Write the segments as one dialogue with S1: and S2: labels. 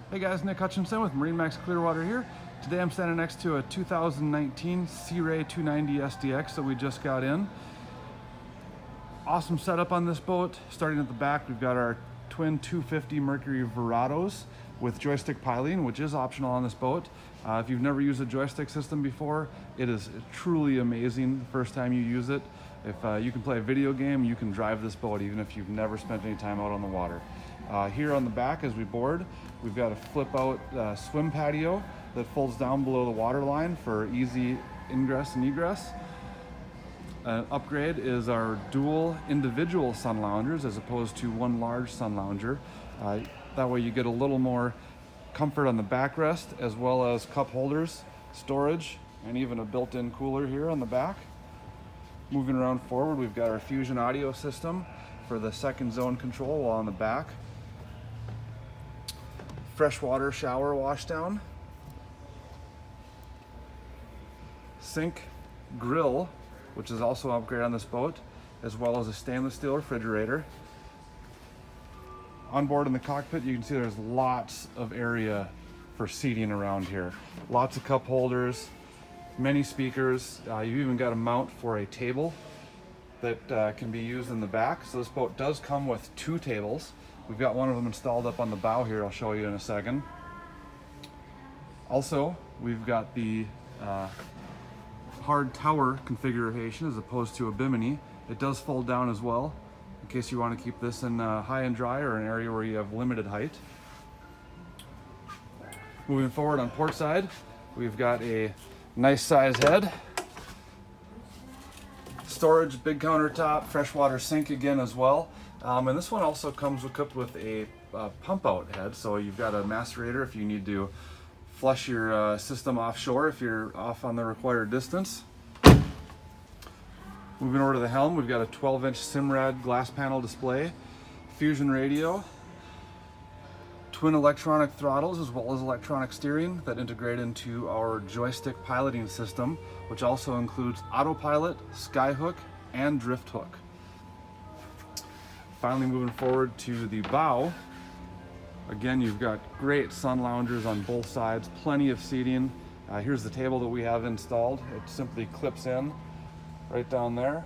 S1: Hey guys, Nick Hutchinson with MarineMax Clearwater here. Today I'm standing next to a 2019 Sea Ray 290 SDX that we just got in. Awesome setup on this boat. Starting at the back, we've got our twin 250 Mercury Verados with joystick piloting, which is optional on this boat. If you've never used a joystick system before, it is truly amazing the first time you use it. If you can play a video game, you can drive this boat even if you've never spent any time out on the water. Here on the back as we board, we've got a flip out swim patio that folds down below the water line for easy ingress and egress. Upgrade is our dual individual sun loungers as opposed to one large sun lounger. That way you get a little more comfort on the backrest, as well as cup holders, storage, and even a built-in cooler here on the back. Moving around forward, we've got our Fusion audio system for the second zone control while on the back. Freshwater shower washdown. Sink grill, which is also an upgrade on this boat, as well as a stainless steel refrigerator. On board in the cockpit, you can see there's lots of area for seating around here. Lots of cup holders, many speakers. You've even got a mount for a table that can be used in the back. So this boat does come with two tables. We've got one of them installed up on the bow here. I'll show you in a second. Also, we've got the hard tower configuration as opposed to a bimini. It does fold down as well, in case you want to keep this in high and dry or an area where you have limited height. Moving forward on port side, we've got a nice size head. Storage, big countertop, freshwater sink again as well. And this one also comes equipped with a pump out head, so you've got a macerator if you need to flush your system offshore if you're off on the required distance. Moving over to the helm, we've got a 12-inch Simrad glass panel display, Fusion radio, twin electronic throttles as well as electronic steering that integrate into our joystick piloting system, which also includes autopilot, skyhook, and drift hook. Finally, moving forward to the bow, again, you've got great sun loungers on both sides, plenty of seating. Here's the table that we have installed. It simply clips in right down there.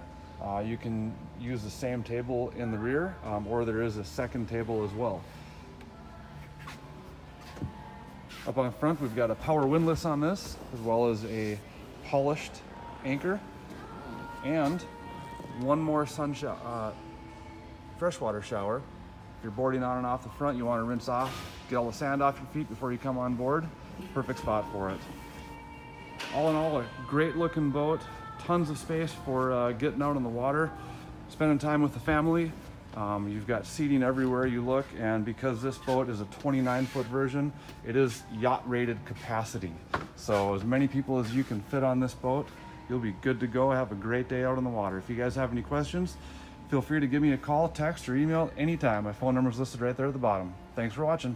S1: You can use the same table in the rear, or there is a second table as well. Up on front, we've got a power windlass on this, as well as a polished anchor, and one more freshwater shower. If you're boarding on and off the front, you want to rinse off, get all the sand off your feet before you come on board. Perfect spot for it. All in all, a great looking boat, tons of space for getting out on the water, spending time with the family. You've got seating everywhere you look, and because this boat is a 29-foot version, it is yacht rated capacity. So as many people as you can fit on this boat, you'll be good to go. Have a great day out on the water. If you guys have any questions, feel free to give me a call, text, or email anytime. My phone number is listed right there at the bottom. Thanks for watching.